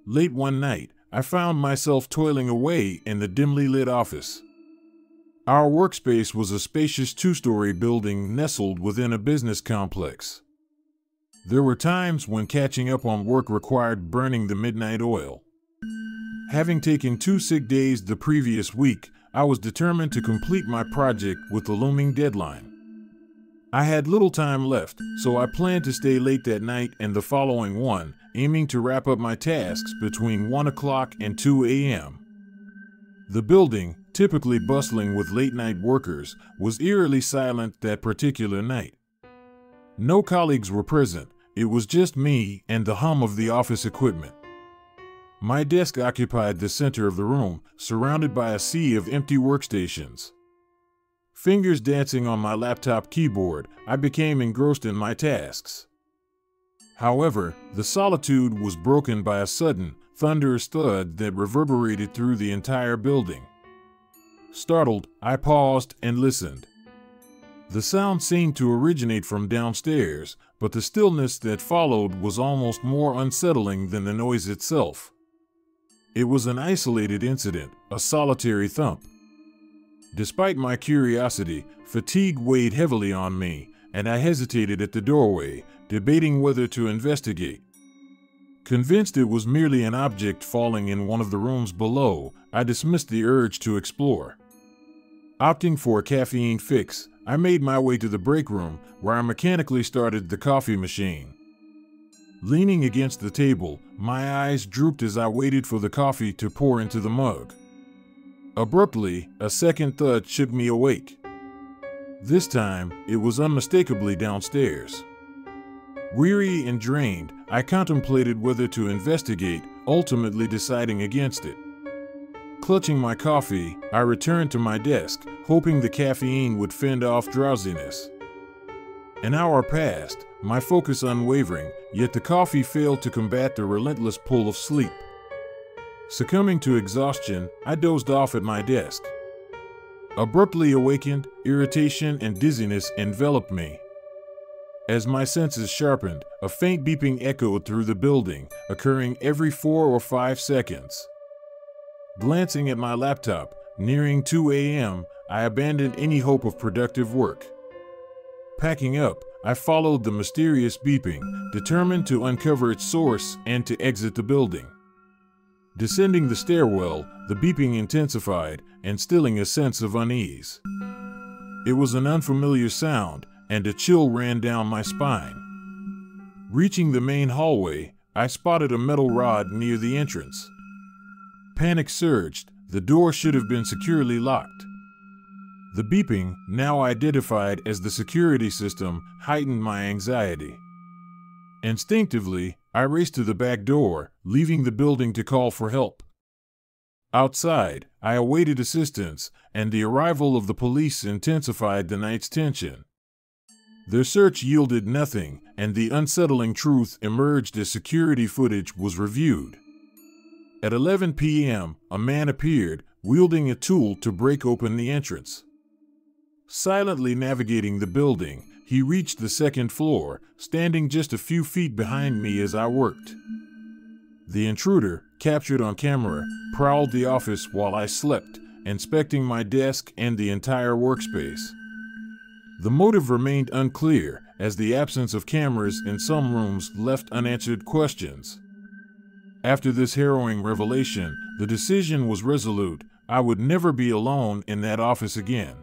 Late one night, I found myself toiling away in the dimly lit office. Our workspace was a spacious two-story building nestled within a business complex. There were times when catching up on work required burning the midnight oil. Having taken 2 sick days the previous week, I was determined to complete my project with the looming deadline. I had little time left, so I planned to stay late that night and the following one, aiming to wrap up my tasks between 1 o'clock and 2 a.m. The building, typically bustling with late-night workers, was eerily silent that particular night. No colleagues were present. It was just me and the hum of the office equipment. My desk occupied the center of the room, surrounded by a sea of empty workstations. Fingers dancing on my laptop keyboard, I became engrossed in my tasks. However, the solitude was broken by a sudden, thunderous thud that reverberated through the entire building. Startled, I paused and listened. The sound seemed to originate from downstairs, but the stillness that followed was almost more unsettling than the noise itself. It was an isolated incident, a solitary thump. Despite my curiosity, fatigue weighed heavily on me, and I hesitated at the doorway, debating whether to investigate. Convinced it was merely an object falling in one of the rooms below, I dismissed the urge to explore. Opting for a caffeine fix, I made my way to the break room, where I mechanically started the coffee machine. Leaning against the table, my eyes drooped as I waited for the coffee to pour into the mug. Abruptly, a second thud shook me awake. This time, it was unmistakably downstairs. Weary and drained, I contemplated whether to investigate, ultimately deciding against it. Clutching my coffee, I returned to my desk, hoping the caffeine would fend off drowsiness. An hour passed, my focus unwavering, yet the coffee failed to combat the relentless pull of sleep. Succumbing to exhaustion, I dozed off at my desk. Abruptly awakened, irritation and dizziness enveloped me. As my senses sharpened, a faint beeping echoed through the building, occurring every 4 or 5 seconds. Glancing at my laptop, nearing 2 a.m., I abandoned any hope of productive work. Packing up, I followed the mysterious beeping, determined to uncover its source and to exit the building. Descending the stairwell, the beeping intensified, instilling a sense of unease. It was an unfamiliar sound, and a chill ran down my spine. Reaching the main hallway, I spotted a metal rod near the entrance. Panic surged. The door should have been securely locked. The beeping, now identified as the security system, heightened my anxiety. Instinctively, I raced to the back door, leaving the building to call for help. Outside, I awaited assistance, and the arrival of the police intensified the night's tension. Their search yielded nothing, and the unsettling truth emerged as security footage was reviewed. At 11 p.m., a man appeared, wielding a tool to break open the entrance. Silently navigating the building, he reached the second floor, standing just a few feet behind me as I worked. The intruder, captured on camera, prowled the office while I slept, inspecting my desk and the entire workspace. The motive remained unclear, as the absence of cameras in some rooms left unanswered questions. After this harrowing revelation, the decision was resolute: I would never be alone in that office again.